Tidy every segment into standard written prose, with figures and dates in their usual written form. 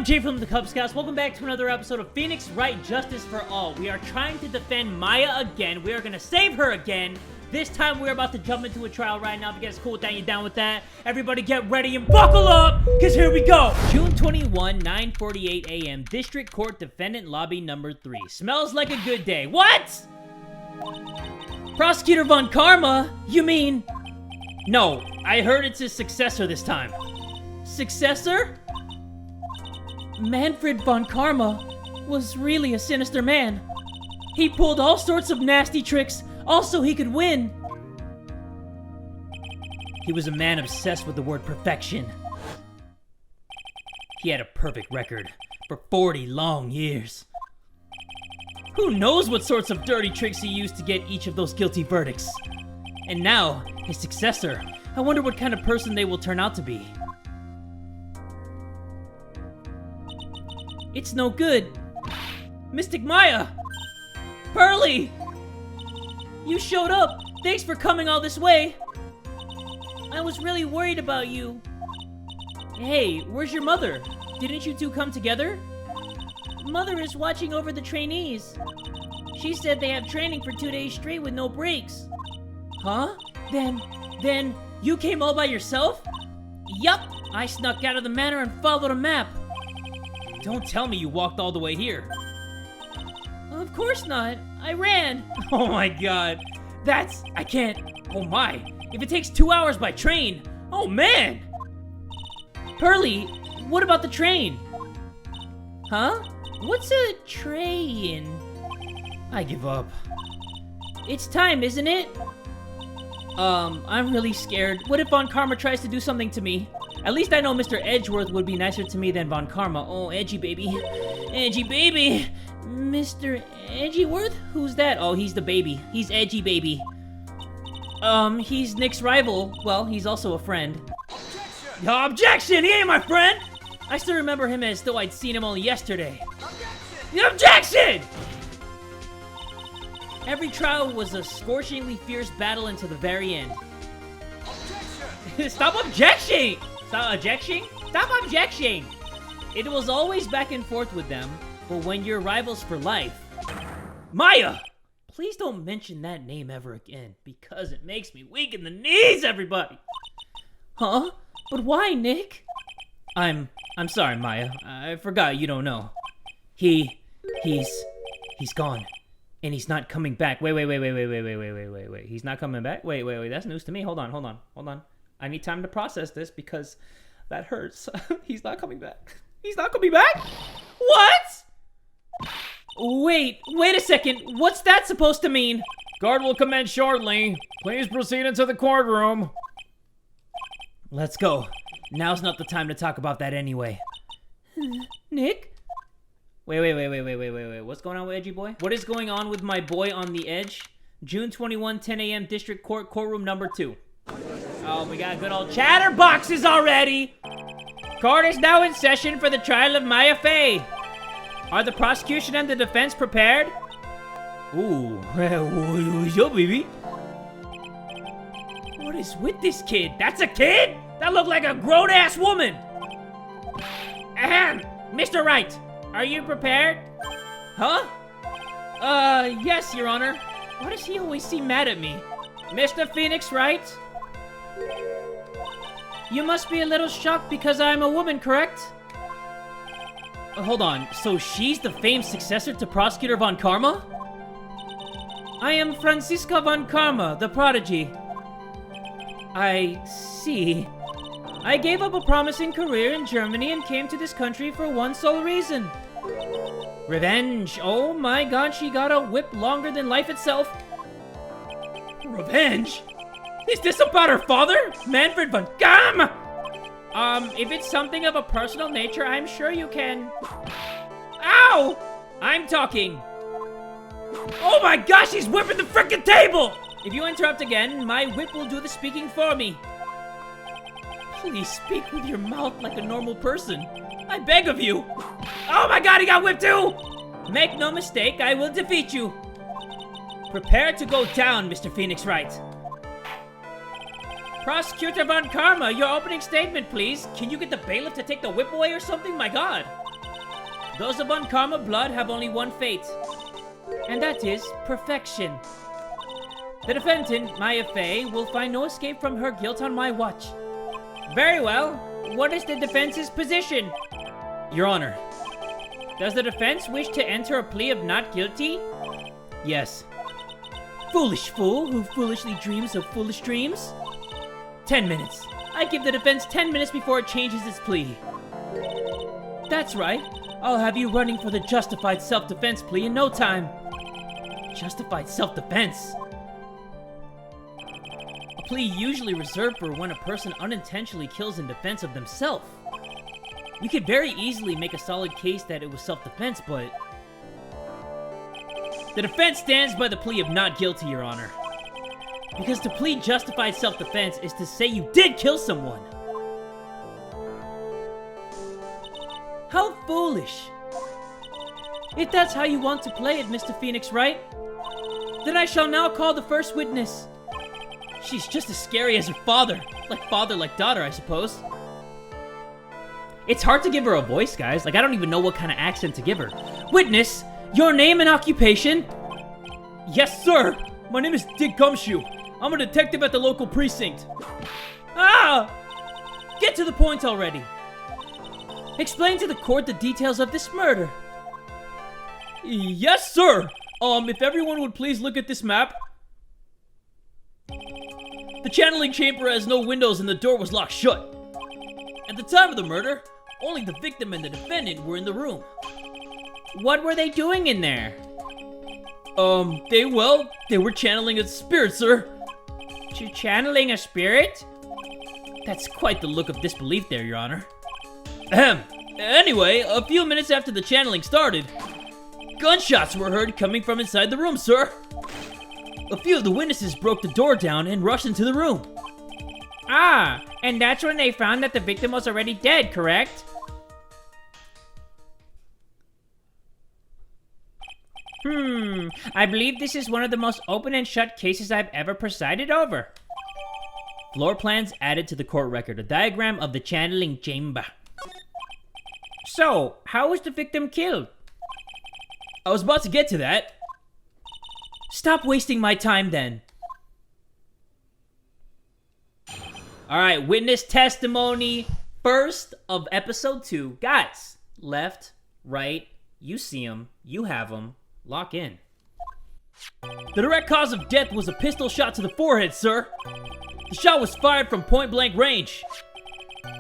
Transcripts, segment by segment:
I'm Jay from the Kubz. Welcome back to another episode of Phoenix Wright Justice for All. We are trying to defend Maya again. We are going to save her again. This time we're about to jump into a trial right now. If you guys are cool with that, you down with that? Everybody get ready and buckle up, because here we go. June 21, 9:48 a.m. District Court Defendant Lobby number 3. Smells like a good day. What? Prosecutor Von Karma? You mean... No, I heard it's his successor this time. Successor? Manfred Von Karma was really a sinister man. He pulled all sorts of nasty tricks, all so he could win. He was a man obsessed with the word perfection. He had a perfect record for 40 long years. Who knows what sorts of dirty tricks he used to get each of those guilty verdicts. And now, his successor, I wonder what kind of person they will turn out to be. It's no good. Mystic Maya! Pearly! You showed up! Thanks for coming all this way! I was really worried about you. Hey, where's your mother? Didn't you two come together? Mother is watching over the trainees. She said they have training for 2 days straight with no breaks. Huh? Then, you came all by yourself? Yup! I snuck out of the manor and followed a map. Don't tell me you walked all the way here. Of course not. I ran. Oh my god. I can't. Oh my. If it takes 2 hours by train. Oh man. Pearly, what about the train? Huh? What's a train? I give up. It's time, isn't it? I'm really scared. What if Von Karma tries to do something to me? At least I know Mr. Edgeworth would be nicer to me than Von Karma. Oh, Edgy baby. Edgy baby. Mr. Edgeworth? Who's that? Oh, he's the baby. He's Edgy baby. He's Nick's rival. Well, he's also a friend. Objection! Objection! He ain't my friend! I still remember him as though I'd seen him only yesterday. Objection! Objection! Every trial was a scorchingly fierce battle until the very end. Objection! Stop objecting! Stop objecting? Stop objecting! It was always back and forth with them, but when you're rivals for life... Maya! Please don't mention that name ever again, because it makes me weak in the knees, everybody! Huh? But why, Nick? I'm sorry, Maya. I forgot you don't know. He's gone. And he's not coming back. Wait. He's not coming back? Wait. That's news to me. Hold on. I need time to process this because that hurts. He's not coming back. He's not coming back? What? Wait a second. What's that supposed to mean? Guard will commence shortly. Please proceed into the courtroom. Let's go. Now's not the time to talk about that anyway. Nick? Wait. What's going on with Edgy Boy? What is going on with my boy on the edge? June 21, 10 a.m. District Court, courtroom number 2. Oh, we got good old chatterboxes already! Court is now in session for the trial of Maya Fey. Are the prosecution and the defense prepared? Ooh, yo, baby. What is with this kid? That's a kid? That looked like a grown-ass woman! Ahem! Mr. Wright, are you prepared? Huh? Yes, Your Honor. Why does he always seem mad at me? Mr. Phoenix Wright? You must be a little shocked because I'm a woman, correct? Hold on, so she's the famed successor to Prosecutor Von Karma? I am Franziska Von Karma, the prodigy. I see. I gave up a promising career in Germany and came to this country for one sole reason. Revenge. Oh my god, she got a whip longer than life itself. Revenge? Is this about her father? Manfred Von Karma? If it's something of a personal nature, I'm sure you can... Ow! I'm talking. Oh my gosh, he's whipping the frickin' table! If you interrupt again, my whip will do the speaking for me. Please speak with your mouth like a normal person. I beg of you. Oh my god, he got whipped too! Make no mistake, I will defeat you. Prepare to go down, Mr. Phoenix Wright. Prosecutor Von Karma, your opening statement, please. Can you get the bailiff to take the whip away or something? My god. Those of unkarma blood have only one fate, and that is perfection. The defendant, Maya Fey, will find no escape from her guilt on my watch. Very well. What is the defense's position? Your Honor, does the defense wish to enter a plea of not guilty? Yes. Foolish fool who foolishly dreams of foolish dreams? 10 minutes. I give the defense 10 minutes before it changes its plea. That's right. I'll have you running for the justified self-defense plea in no time. Justified self-defense? A plea usually reserved for when a person unintentionally kills in defense of themselves. We could very easily make a solid case that it was self-defense, but... The defense stands by the plea of not guilty, Your Honor. Because to plead justified self-defense is to say you did kill someone. How foolish. If that's how you want to play it, Mr. Phoenix Wright, then I shall now call the first witness. She's just as scary as her father. Father like daughter, I suppose. It's hard to give her a voice, guys. I don't even know what kind of accent to give her. Witness, your name and occupation? Yes, sir. My name is Dick Gumshoe. I'm a detective at the local precinct. Ah! Get to the point already. Explain to the court the details of this murder. Yes, sir. If everyone would please look at this map. The channeling chamber has no windows and the door was locked shut. At the time of the murder, only the victim and the defendant were in the room. What were they doing in there? They were channeling a spirit, sir. Channeling a spirit? That's quite the look of disbelief there, Your Honor. Anyway, a few minutes after the channeling started, gunshots were heard coming from inside the room, sir. A few of the witnesses broke the door down and rushed into the room. Ah, and that's when they found that the victim was already dead, correct? I believe this is one of the most open and shut cases I've ever presided over. Floor plans added to the court record, a diagram of the channeling chamber. So, how was the victim killed? I was about to get to that. Stop wasting my time then. Alright, witness testimony. First of episode 2. Guys, left, right, you see them, you have them. Lock in. The direct cause of death was a pistol shot to the forehead, sir. The shot was fired from point-blank range.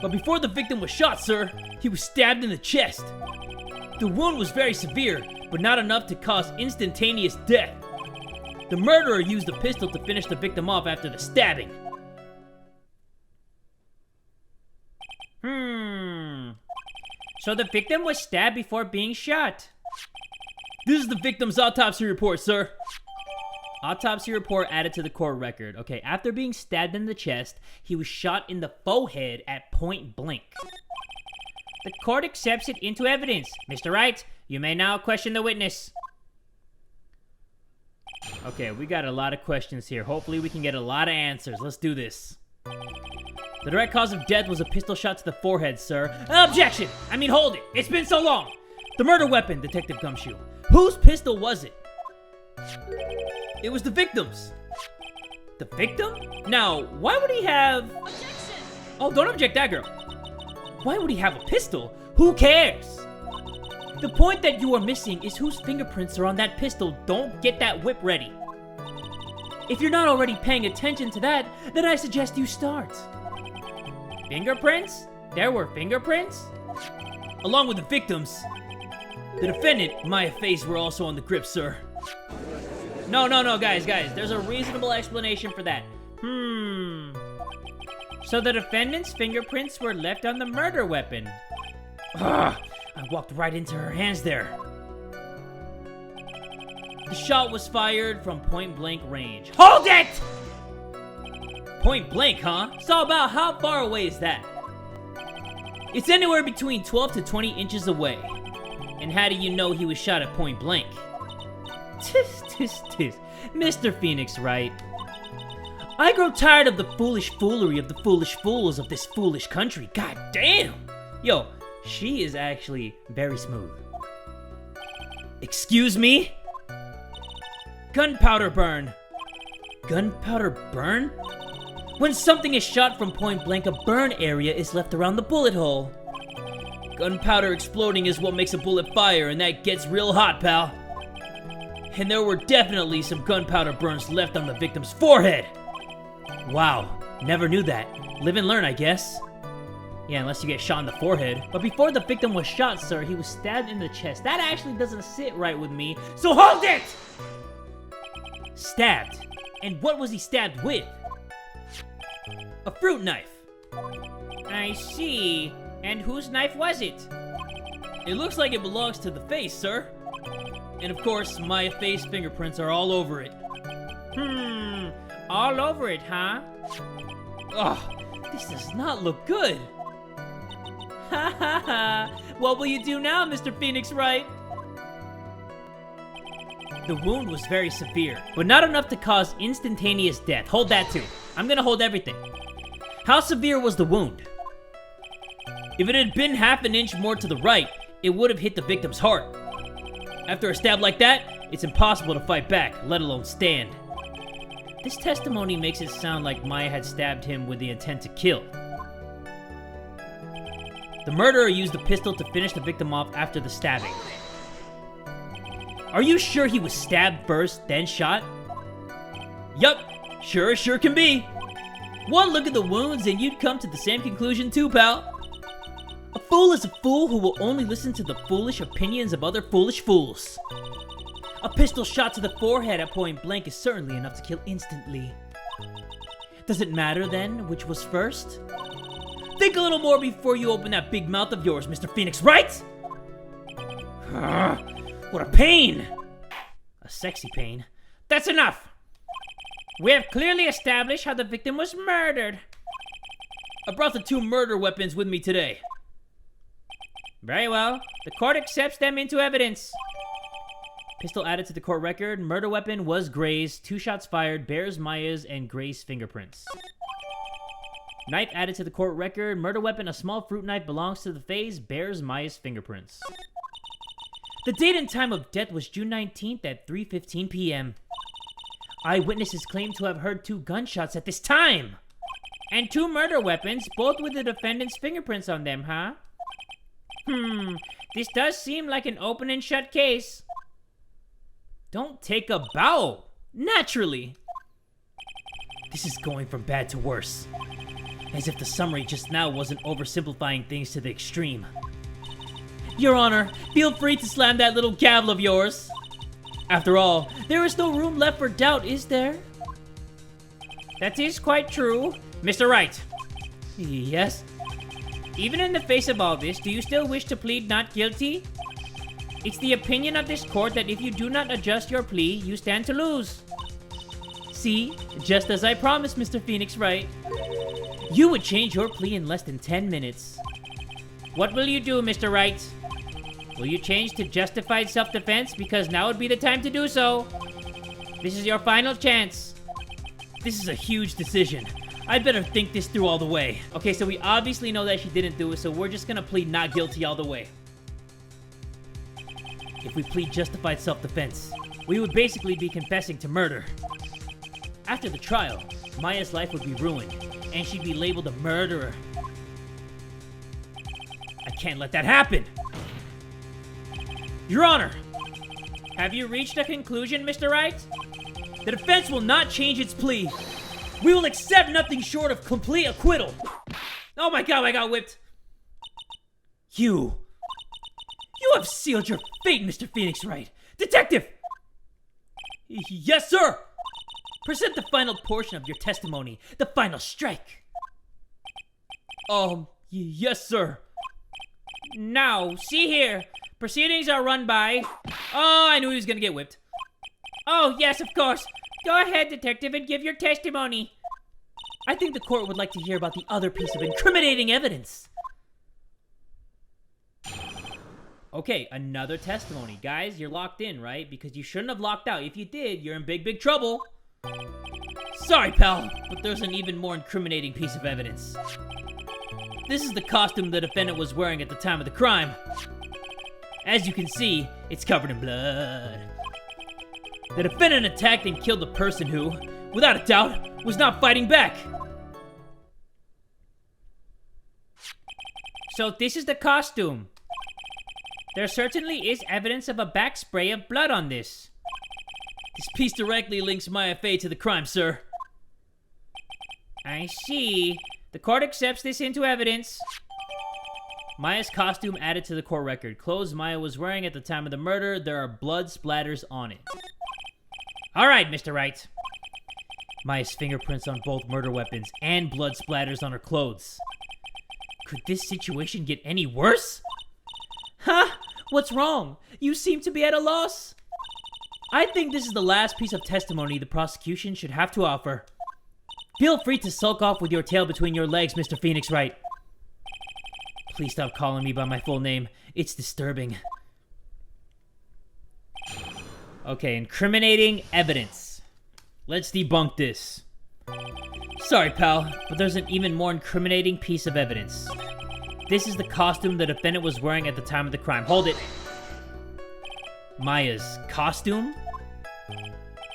But before the victim was shot, sir, he was stabbed in the chest. The wound was very severe, but not enough to cause instantaneous death. The murderer used the pistol to finish the victim off after the stabbing. So the victim was stabbed before being shot. This is the victim's autopsy report, sir. Autopsy report added to the court record. Okay, after being stabbed in the chest, he was shot in the forehead at point blank. The court accepts it into evidence. Mr. Wright, you may now question the witness. Okay, we got a lot of questions here. Hopefully we can get a lot of answers. Let's do this. The direct cause of death was a pistol shot to the forehead, sir. Objection! I mean, hold it. It's been so long. The murder weapon, Detective Gumshoe. Whose pistol was it? It was the victim's. The victim? Now, why would he have... Objection! Oh, don't object that girl. Why would he have a pistol? Who cares? The point that you are missing is whose fingerprints are on that pistol. Don't get that whip ready. If you're not already paying attention to that, then I suggest you start. Fingerprints? There were fingerprints? Along with the victims. The defendant, Maya Face, were also on the grip, sir. No, guys. There's a reasonable explanation for that. So the defendant's fingerprints were left on the murder weapon. I walked right into her hands there. The shot was fired from point-blank range. Hold it! Point blank, huh? So about how far away is that? It's anywhere between 12 to 20 inches away. And how do you know he was shot at point blank? Tis. Mr. Phoenix Wright. I grow tired of the foolish foolery of the foolish fools of this foolish country. God damn! Yo, she is actually very smooth. Excuse me? Gunpowder burn. Gunpowder burn? When something is shot from point blank, a burn area is left around the bullet hole. Gunpowder exploding is what makes a bullet fire, and that gets real hot, pal. And there were definitely some gunpowder burns left on the victim's forehead. Wow, never knew that. Live and learn, I guess. Yeah, unless you get shot in the forehead. But before the victim was shot, sir, he was stabbed in the chest. That actually doesn't sit right with me, so hold it! Stabbed. And what was he stabbed with? A fruit knife. I see. And whose knife was it? It looks like it belongs to the face, sir. And of course, my face fingerprints are all over it. All over it, huh? Ugh, this does not look good. Ha ha ha. What will you do now, Mr. Phoenix Wright? The wound was very severe, but not enough to cause instantaneous death. Hold that too. I'm gonna hold everything. How severe was the wound? If it had been half an inch more to the right, it would have hit the victim's heart. After a stab like that, it's impossible to fight back, let alone stand. This testimony makes it sound like Maya had stabbed him with the intent to kill. The murderer used the pistol to finish the victim off after the stabbing. Are you sure he was stabbed first, then shot? Yup, sure can be. One look at the wounds and you'd come to the same conclusion too, pal. A fool is a fool who will only listen to the foolish opinions of other foolish fools. A pistol shot to the forehead at point blank is certainly enough to kill instantly. Does it matter then which was first? Think a little more before you open that big mouth of yours, Mr. Phoenix Wright! What a pain! A sexy pain. That's enough! We have clearly established how the victim was murdered. I brought the 2 murder weapons with me today. Very well. The court accepts them into evidence. Pistol added to the court record. Murder weapon was Gray's. 2 shots fired. Bears Maya's and Gray's fingerprints. Knife added to the court record. Murder weapon, a small fruit knife, belongs to the face. Bears Maya's fingerprints. The date and time of death was June 19th at 3:15 p.m. Eyewitnesses claim to have heard 2 gunshots at this time. And 2 murder weapons, both with the defendant's fingerprints on them, huh? This does seem like an open and shut case. Don't take a bow. Naturally. This is going from bad to worse. As if the summary just now wasn't oversimplifying things to the extreme. Your Honor, feel free to slam that little gavel of yours. After all, there is no room left for doubt, is there? That is quite true. Mr. Wright. Yes? Even in the face of all this, do you still wish to plead not guilty? It's the opinion of this court that if you do not adjust your plea, you stand to lose. See, just as I promised, Mr. Phoenix Wright. You would change your plea in less than 10 minutes. What will you do, Mr. Wright? Will you change to justified self-defense? Because now would be the time to do so. This is your final chance. This is a huge decision. I'd better think this through all the way. Okay, so we obviously know that she didn't do it, so we're just gonna plead not guilty all the way. If we plead justified self-defense, we would basically be confessing to murder. After the trial, Maya's life would be ruined, and she'd be labeled a murderer. I can't let that happen! Your Honor! Have you reached a conclusion, Mr. Wright? The defense will not change its plea. We will accept nothing short of complete acquittal. Oh my god, I got whipped. You have sealed your fate, Mr. Phoenix Wright. Detective! Yes, sir! Present the final portion of your testimony, the final strike. Yes, sir. Now, see here. Proceedings are run by... Oh, I knew he was gonna get whipped. Oh, yes, of course. Go ahead, detective, and give your testimony. I think the court would like to hear about the other piece of incriminating evidence. Okay, another testimony. Guys, you're locked in, right? Because you shouldn't have locked out. If you did, you're in big trouble. Sorry, pal, but there's an even more incriminating piece of evidence. This is the costume the defendant was wearing at the time of the crime. As you can see, it's covered in blood. The defendant attacked and killed the person who, without a doubt, was not fighting back. So this is the costume. There certainly is evidence of a back spray of blood on this. This piece directly links Maya Fey to the crime, sir. I see. The court accepts this into evidence. Maya's costume added to the court record. Clothes Maya was wearing at the time of the murder. There are blood splatters on it. All right, Mr. Wright. Maya's fingerprints on both murder weapons and blood splatters on her clothes. Could this situation get any worse? Huh? What's wrong? You seem to be at a loss. I think this is the last piece of testimony the prosecution should have to offer. Feel free to sulk off with your tail between your legs, Mr. Phoenix Wright. Please stop calling me by my full name. It's disturbing. Okay, incriminating evidence. Let's debunk this. Sorry, pal, but there's an even more incriminating piece of evidence. This is the costume the defendant was wearing at the time of the crime. Hold it. Maya's costume?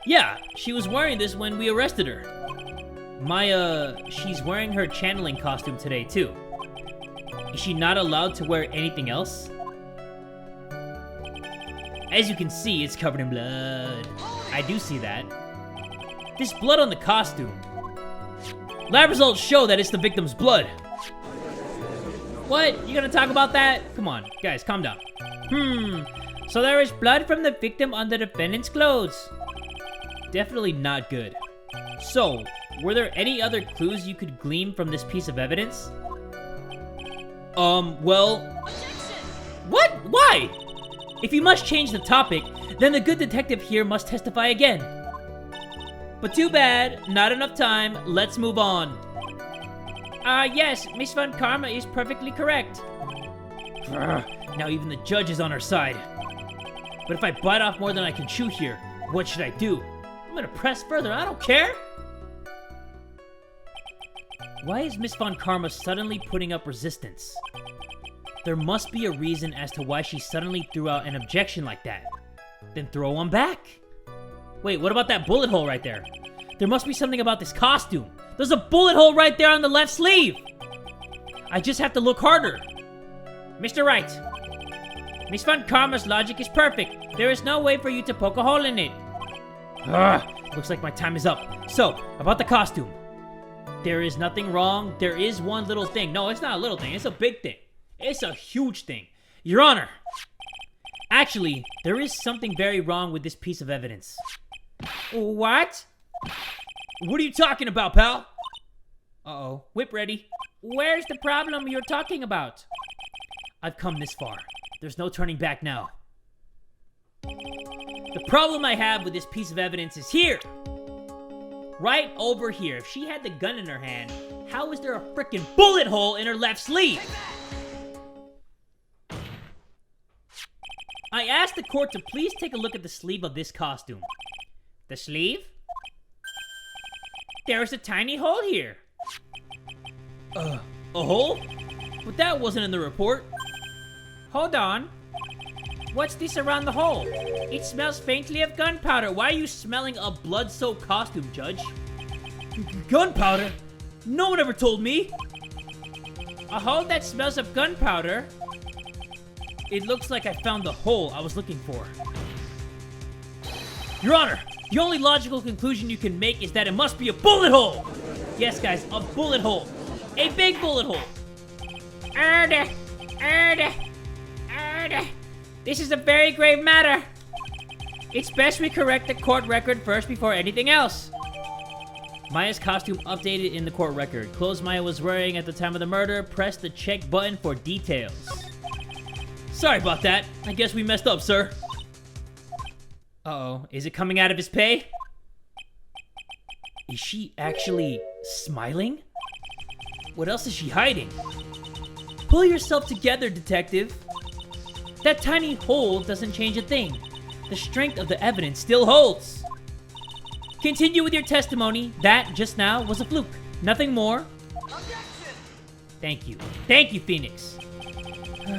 Yeah, she was wearing this when we arrested her. Maya, she's wearing her channeling costume today, too. Is she not allowed to wear anything else? As you can see, it's covered in blood. I do see that. There's blood on the costume. Lab results show that it's the victim's blood. What? You gonna talk about that? Come on, guys, calm down. So there is blood from the victim on the defendant's clothes. Definitely not good. So, were there any other clues you could glean from this piece of evidence? Well... What? Why? If you must change the topic, then the good detective here must testify again. But too bad, not enough time, let's move on. Yes, Miss Von Karma is perfectly correct. Now even the judge is on our side. But if I bite off more than I can chew here, what should I do? I'm gonna press further, I don't care. Why is Miss Von Karma suddenly putting up resistance? There must be a reason as to why she suddenly threw out an objection like that. Then throw one back. Wait, what about that bullet hole right there? There must be something about this costume. There's a bullet hole right there on the left sleeve. I just have to look harder. Mr. Wright, Miss Von Karma's logic is perfect. There is no way for you to poke a hole in it. Looks like my time is up. So, about the costume. There is nothing wrong. There is one little thing. No, it's not a little thing. It's a big thing. It's a huge thing. Your Honor. Actually, there is something very wrong with this piece of evidence. What? What are you talking about, pal? Uh-oh. Whip ready. Where's the problem you're talking about? I've come this far. There's no turning back now. The problem I have with this piece of evidence is here. Right over here. If she had the gun in her hand, how is there a freaking bullet hole in her left sleeve? I asked the court to please take a look at the sleeve of this costume. The sleeve? There's a tiny hole here. A hole? But that wasn't in the report. Hold on. What's this around the hole? It smells faintly of gunpowder. Why are you smelling a blood-soaked costume, Judge? Gunpowder? No one ever told me. A hole that smells of gunpowder? It looks like I found the hole I was looking for. Your Honor, the only logical conclusion you can make is that it must be a bullet hole! Yes, guys, a bullet hole. A big bullet hole. This is a very grave matter. It's best we correct the court record first before anything else. Maya's costume updated in the court record. Clothes Maya was wearing at the time of the murder. Press the check button for details. Sorry about that. I guess we messed up, sir. Uh-oh. Is it coming out of his pay? Is she actually smiling? What else is she hiding? Pull yourself together, detective. That tiny hole doesn't change a thing. The strength of the evidence still holds. Continue with your testimony. That, just now, was a fluke. Nothing more. Objection! Thank you. Thank you, Phoenix.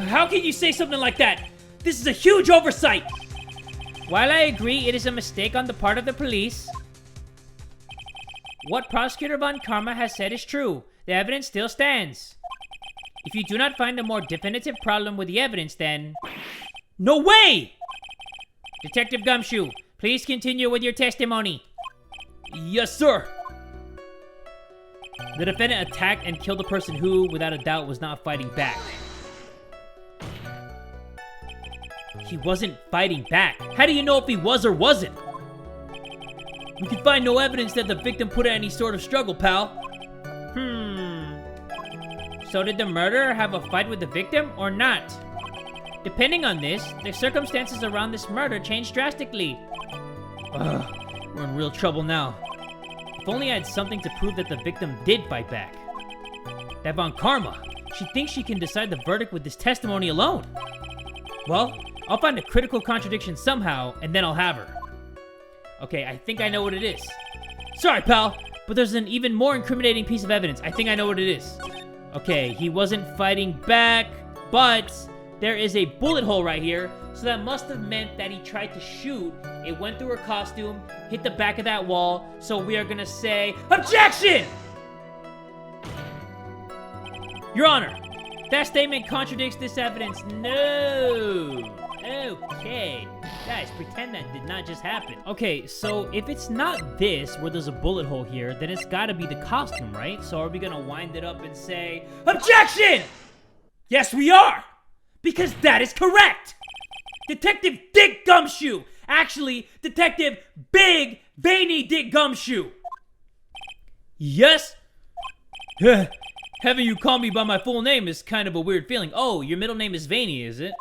How can you say something like that? This is a huge oversight! While I agree it is a mistake on the part of the police, what Prosecutor Von Karma has said is true. The evidence still stands. If you do not find a more definitive problem with the evidence, then... No way! Detective Gumshoe, please continue with your testimony. Yes, sir. The defendant attacked and killed a person who, without a doubt, was not fighting back. He wasn't fighting back. How do you know if he was or wasn't? We can find no evidence that the victim put in any sort of struggle, pal. So did the murderer have a fight with the victim or not? Depending on this, the circumstances around this murder changed drastically. We're in real trouble now. If only I had something to prove that the victim did fight back. That Von Karma, she thinks she can decide the verdict with this testimony alone. Well, I'll find a critical contradiction somehow, and then I'll have her. Okay, I think I know what it is. Sorry, pal, but there's an even more incriminating piece of evidence. I think I know what it is. Okay, he wasn't fighting back, but there is a bullet hole right here, so that must have meant that he tried to shoot. It went through her costume, hit the back of that wall, so we are gonna say, OBJECTION! Your Honor, that statement contradicts this evidence. No! Okay. Guys, pretend that did not just happen. Okay, so if it's not this, where there's a bullet hole here, then it's gotta be the costume, right? So are we gonna wind it up and say, OBJECTION! Yes, we are! Because that is correct! Detective Dick Gumshoe! Actually, Detective Big Veiny Dick Gumshoe! Yes? Having you call me by my full name is kind of a weird feeling. Oh, your middle name is Veiny, is it?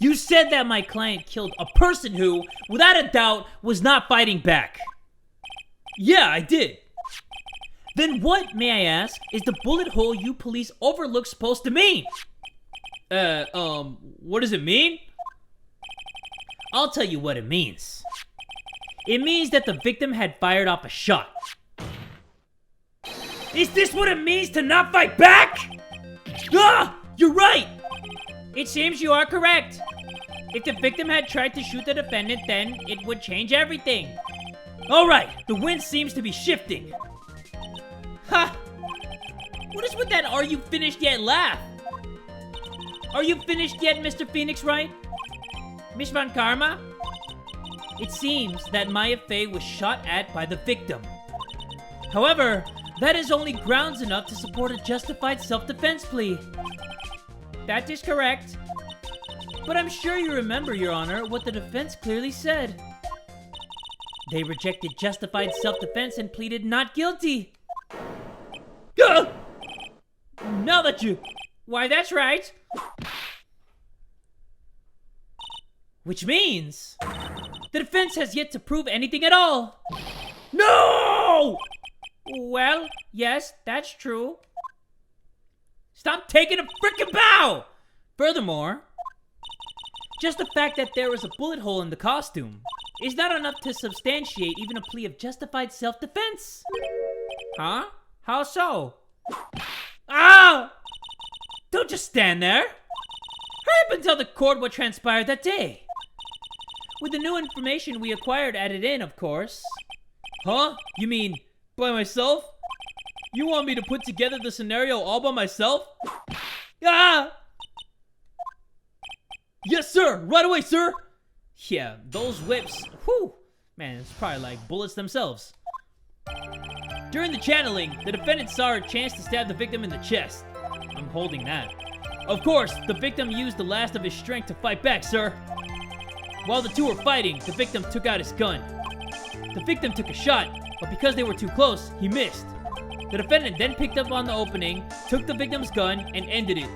You said that my client killed a person who, without a doubt, was not fighting back. Yeah, I did. Then what, may I ask, is the bullet hole you police overlook supposed to mean? What does it mean? I'll tell you what it means. It means that the victim had fired off a shot. Is this what it means to not fight back? Ah! You're right! It seems you are correct. If the victim had tried to shoot the defendant, then it would change everything. Alright, the wind seems to be shifting. Ha! What is with that "are you finished yet" laugh? Are you finished yet, Mr. Phoenix Wright? Miss Von Karma? It seems that Maya Fey was shot at by the victim. However, that is only grounds enough to support a justified self-defense plea. That is correct. But I'm sure you remember, Your Honor, what the defense clearly said. They rejected justified self-defense and pleaded not guilty. Now that you... Why, that's right. Which means... the defense has yet to prove anything at all. No! Well, yes, that's true. Stop taking a frickin' bow! Furthermore, just the fact that there was a bullet hole in the costume is not enough to substantiate even a plea of justified self-defense. Huh? How so? Ah! Don't just stand there. Hurry up and tell the court what transpired that day. With the new information we acquired added in, of course. Huh? You mean by myself? You want me to put together the scenario all by myself? Ah! Yes, sir! Right away, sir! Yeah, those whips, whew! Man, it's probably like bullets themselves. During the channeling, the defendant saw a chance to stab the victim in the chest. I'm holding that. Of course, the victim used the last of his strength to fight back, sir. While the two were fighting, the victim took out his gun. The victim took a shot, but because they were too close, he missed. The defendant then picked up on the opening, took the victim's gun, and ended it.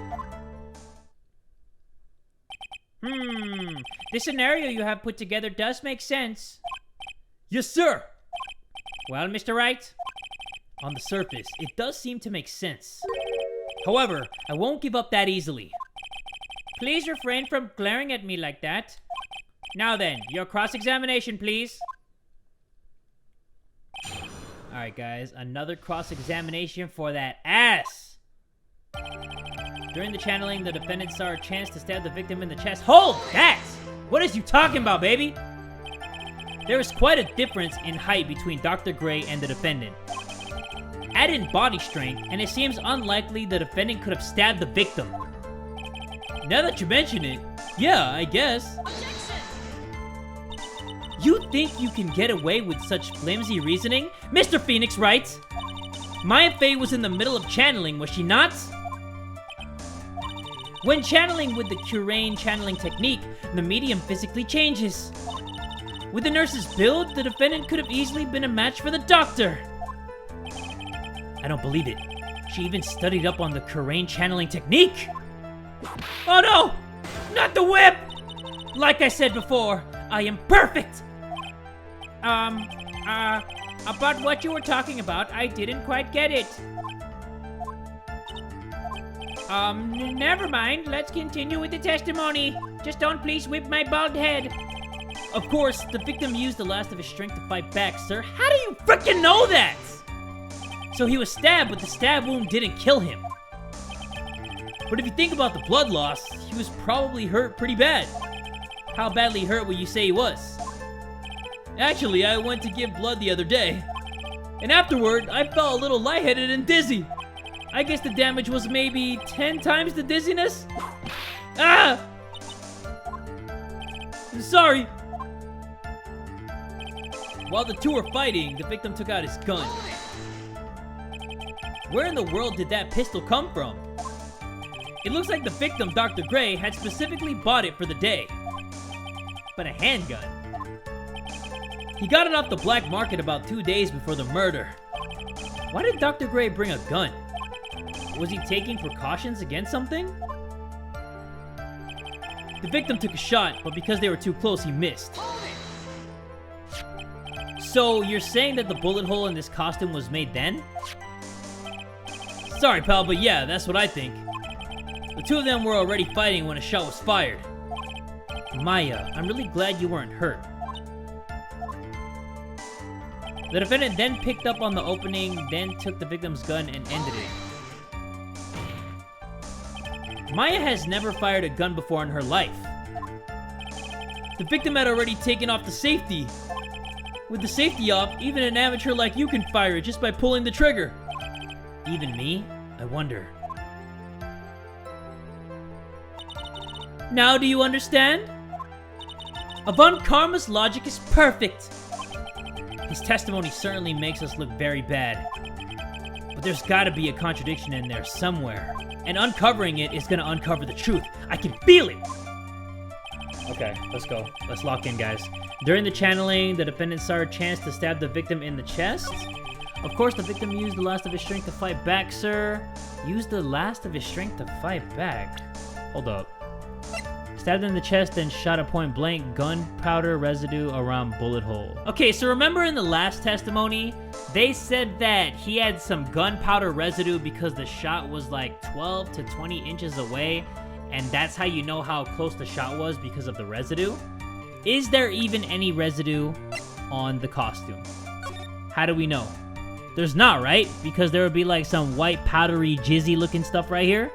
This scenario you have put together does make sense. Yes, sir! Well, Mr. Wright, on the surface, it does seem to make sense. However, I won't give up that easily. Please refrain from glaring at me like that. Now then, your cross-examination, please. Alright, guys, another cross-examination for that ass. During the channeling, the defendant saw a chance to stab the victim in the chest. Hold that! What is you talking about, baby? There is quite a difference in height between Dr. Gray and the defendant. Add in body strength, and it seems unlikely the defendant could have stabbed the victim. Now that you mention it, yeah, I guess. You think you can get away with such flimsy reasoning? Mr. Phoenix writes, Maya Fey was in the middle of channeling, was she not? When channeling with the Curane channeling technique, the medium physically changes. With the nurse's build, the defendant could have easily been a match for the doctor. I don't believe it. She even studied up on the Curane channeling technique. Oh no! Not the whip! Like I said before, I am perfect! About what you were talking about, I didn't quite get it. Never mind. Let's continue with the testimony. Just don't please whip my bald head. Of course, the victim used the last of his strength to fight back, sir. How do you freaking know that? So he was stabbed, but the stab wound didn't kill him. But if you think about the blood loss, he was probably hurt pretty bad. How badly hurt would you say he was? Actually, I went to give blood the other day, and afterward, I felt a little lightheaded and dizzy. I guess the damage was maybe 10 times the dizziness? Ah! Sorry. While the two were fighting, the victim took out his gun. Where in the world did that pistol come from? It looks like the victim, Dr. Gray, had specifically bought it for the day. But a handgun. He got it off the black market about 2 days before the murder. Why did Dr. Gray bring a gun? Was he taking precautions against something? The victim took a shot, but because they were too close, he missed. So, you're saying that the bullet hole in this costume was made then? Sorry, pal, but yeah, that's what I think. The two of them were already fighting when a shot was fired. Maya, I'm really glad you weren't hurt. The defendant then picked up on the opening, then took the victim's gun and ended it. Maya has never fired a gun before in her life. The victim had already taken off the safety. With the safety off, even an amateur like you can fire it just by pulling the trigger. Even me? I wonder. Now do you understand? Avant Karma's logic is perfect. His testimony certainly makes us look very bad. But there's gotta be a contradiction in there somewhere. And uncovering it is gonna uncover the truth. I can feel it! Okay, let's go. Let's lock in, guys. During the channeling, the defendant saw a chance to stab the victim in the chest. Of course, the victim used the last of his strength to fight back, sir. Used the last of his strength to fight back? Hold up. Stabbed in the chest, then shot at point blank, gunpowder residue around bullet hole. Okay, so remember in the last testimony, they said that he had some gunpowder residue because the shot was like 12 to 20 inches away, and that's how you know how close the shot was because of the residue. Is there even any residue on the costume? How do we know? There's not, right? Because there would be like some white powdery jizzy looking stuff right here.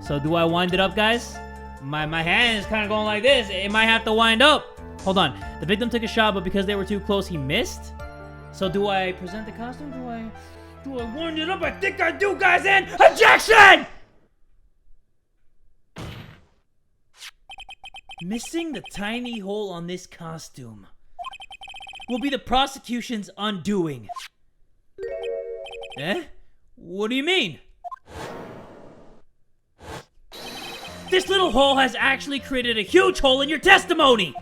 So do I wind it up, guys? My hand is kind of going like this. It might have to wind up. Hold on. The victim took a shot, but because they were too close, he missed. So do I present the costume? Do I wind it up? I think I do, guys. And objection! Missing the tiny hole on this costume will be the prosecution's undoing. Eh? What do you mean? This little hole has actually created a huge hole in your testimony!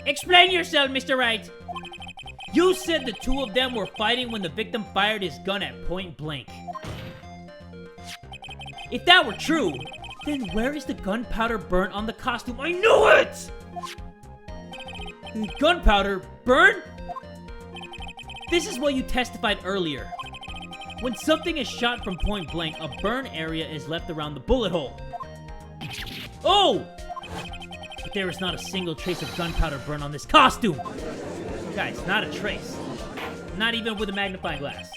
Explain yourself, Mr. Wright. You said the two of them were fighting when the victim fired his gun at point blank. If that were true, then where is the gunpowder burnt on the costume? I knew it! Gunpowder burn? This is what you testified earlier. When something is shot from point blank, a burn area is left around the bullet hole. Oh! But there is not a single trace of gunpowder burn on this costume. Guys, not a trace. Not even with a magnifying glass.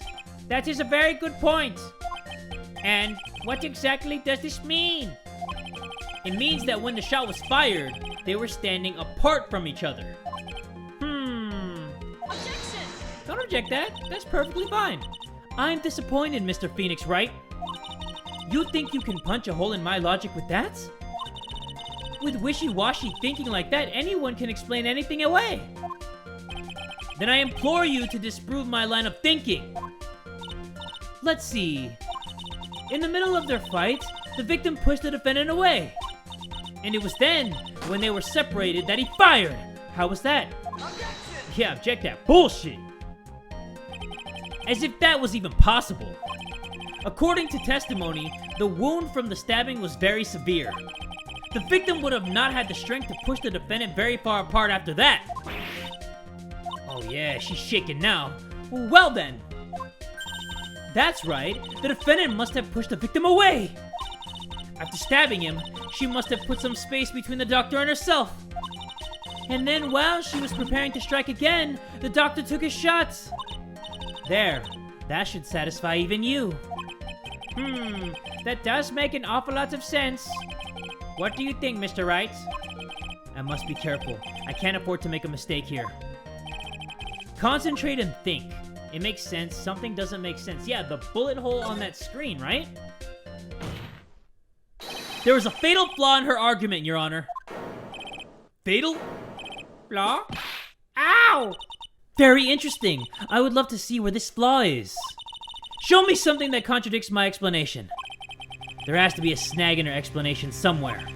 That is a very good point. And What exactly does this mean? It means that when the shot was fired, they were standing apart from each other. Objection! Don't object that. That's perfectly fine. I'm disappointed, Mr. Phoenix Wright. You think you can punch a hole in my logic with that? With wishy-washy thinking like that, anyone can explain anything away. Then I implore you to disprove my line of thinking. Let's see. In the middle of their fight, the victim pushed the defendant away. And it was then, when they were separated, that he fired. How was that? Objection! Yeah, object that. Bullshit! As if that was even possible. According to testimony, the wound from the stabbing was very severe. The victim would have not had the strength to push the defendant very far apart after that. Oh yeah, she's shaking now. Well then. That's right, the defendant must have pushed the victim away. After stabbing him, she must have put some space between the doctor and herself. And then while she was preparing to strike again, the doctor took his shots. There, that should satisfy even you. That does make an awful lot of sense. What do you think, Mr. Wright? I must be careful. I can't afford to make a mistake here. Concentrate and think. It makes sense. Something doesn't make sense. Yeah, the bullet hole on that screen, right? There was a fatal flaw in her argument, Your Honor. Fatal? Flaw? Ow! Very interesting. I would love to see where this flaw is. Show me something that contradicts my explanation. There has to be a snag in her explanation somewhere.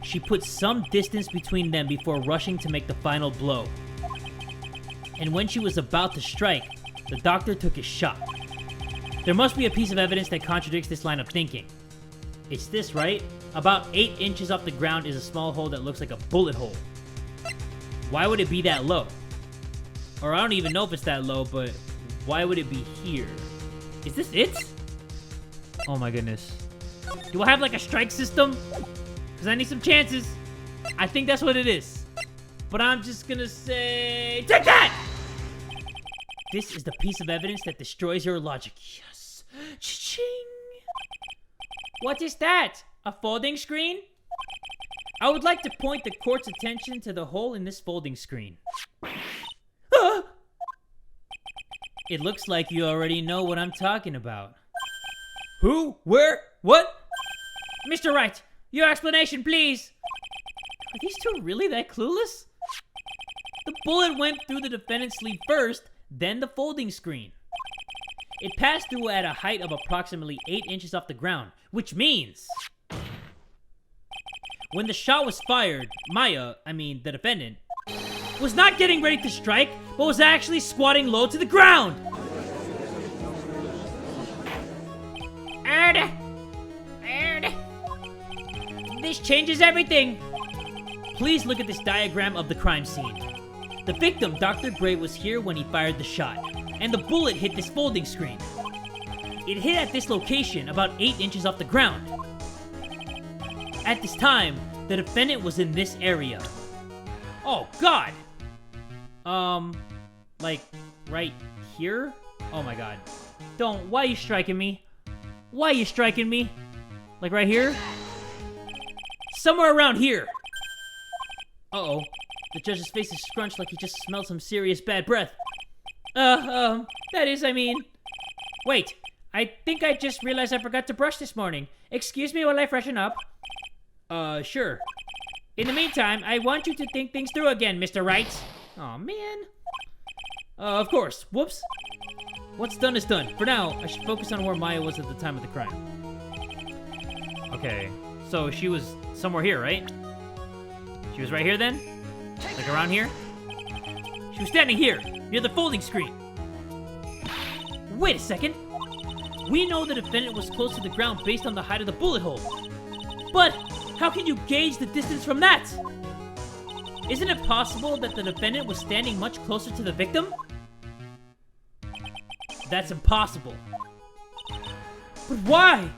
She put some distance between them before rushing to make the final blow. And when she was about to strike, the doctor took his shot. There must be a piece of evidence that contradicts this line of thinking. It's this, right? About 8 inches off the ground is a small hole that looks like a bullet hole. Why would it be that low? Or I don't even know if it's that low, but why would it be here? Is this it? Oh my goodness. Do I have like a strike system? Because I need some chances. I think that's what it is. But I'm just gonna say... Take that! This is the piece of evidence that destroys your logic. Yes. Cha-ching! What is that? A folding screen? I would like to point the court's attention to the hole in this folding screen. It looks like you already know what I'm talking about. Who? Where? What? Mr. Wright, your explanation, please. Are these two really that clueless? The bullet went through the defendant's sleeve first, then the folding screen. It passed through at a height of approximately 8 inches off the ground, which means... When the shot was fired, the defendant, was not getting ready to strike, but was actually squatting low to the ground. This changes everything. Please look at this diagram of the crime scene. The victim, Dr. Gray, was here when he fired the shot, and the bullet hit this folding screen. It hit at this location, about 8 inches off the ground. At this time, the defendant was in this area. Oh, God! Like, right here? Oh my God. Why are you striking me? Why are you striking me? Like right here? Somewhere around here! Uh-oh. The judge's face is scrunched like he just smelled some serious bad breath. Wait. I think I just realized I forgot to brush this morning. Excuse me while I freshen up. Sure. In the meantime, I want you to think things through again, Mr. Wright. Aw, man. Of course. Whoops. What's done is done. For now, I should focus on where Maya was at the time of the crime. Okay, so she was somewhere here, right? She was right here then? Like around here? She was standing here, near the folding screen. Wait a second. We know the defendant was close to the ground based on the height of the bullet hole. But how can you gauge the distance from that? Isn't it possible that the defendant was standing much closer to the victim? That's impossible. But why?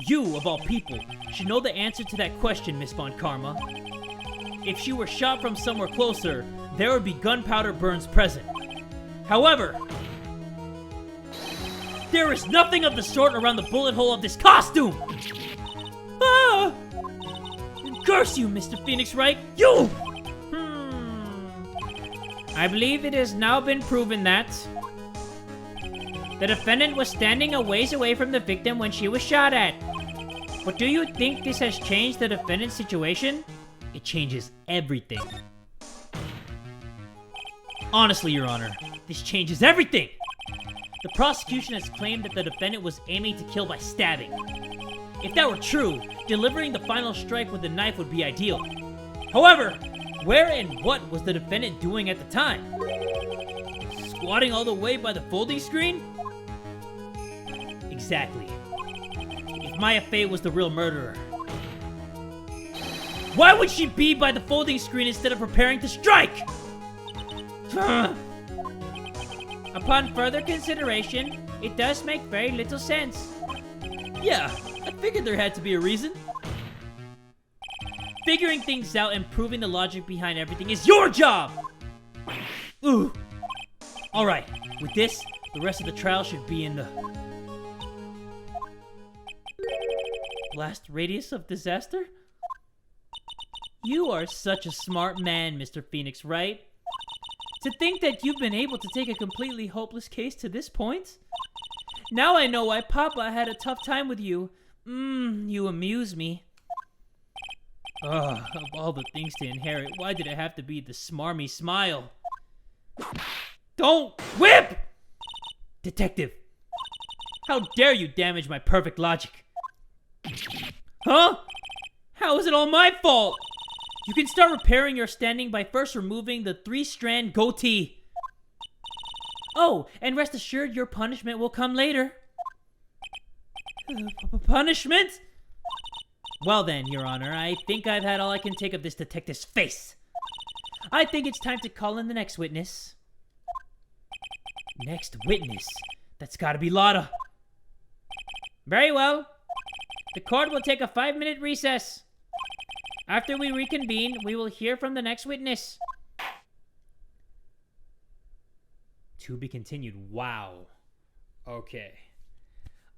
You, of all people, should know the answer to that question, Miss Von Karma. If she were shot from somewhere closer, there would be gunpowder burns present. However, There is nothing of the sort around the bullet hole of this costume! Ah! Curse you, Mr. Phoenix Wright! You! I believe it has now been proven that the defendant was standing a ways away from the victim when she was shot at. But do you think this has changed the defendant's situation? It changes everything. Honestly, Your Honor, this changes everything! The prosecution has claimed that the defendant was aiming to kill by stabbing. If that were true, delivering the final strike with a knife would be ideal. However, where and what was the defendant doing at the time? Squatting all the way by the folding screen? Exactly. If Maya Fey was the real murderer, why would she be by the folding screen instead of preparing to strike? Upon further consideration, it does make very little sense. Yeah, I figured there had to be a reason. Figuring things out and proving the logic behind everything is your job! Ooh. Alright, with this, the rest of the trial should be in the blast radius of disaster? You are such a smart man, Mr. Phoenix Wright. To think that you've been able to take a completely hopeless case to this point? Now I know why Papa had a tough time with you. You amuse me. Ugh, of all the things to inherit, why did it have to be the smarmy smile? Don't whip! Detective, how dare you damage my perfect logic? Huh? How is it all my fault? You can start repairing your standing by first removing the 3-strand goatee. Oh, and rest assured your punishment will come later. Punishment? Well then, Your Honor, I think I've had all I can take of this detective's face. I think it's time to call in the next witness. Next witness? That's gotta be Lotta. Very well. The court will take a 5-minute recess. After we reconvene, we will hear from the next witness. To be continued. Wow. Okay.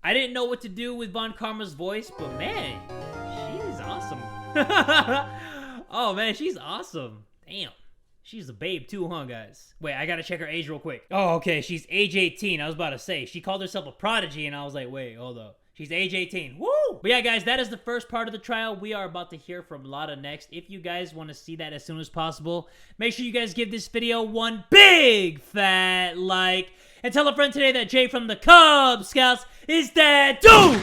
I didn't know what to do with Von Karma's voice, but man, she's awesome. Oh man, she's awesome. Damn. She's a babe too, huh, guys? Wait, I gotta check her age real quick. Oh, okay, she's age 18. I was about to say, she called herself a prodigy, and I was like, wait, hold up. She's age 18. Woo! But yeah, guys, that is the first part of the trial. We are about to hear from Lotta next. If you guys want to see that as soon as possible, make sure you guys give this video one big fat like. And tell a friend today that Jay from the Kubz Scouts is that dude!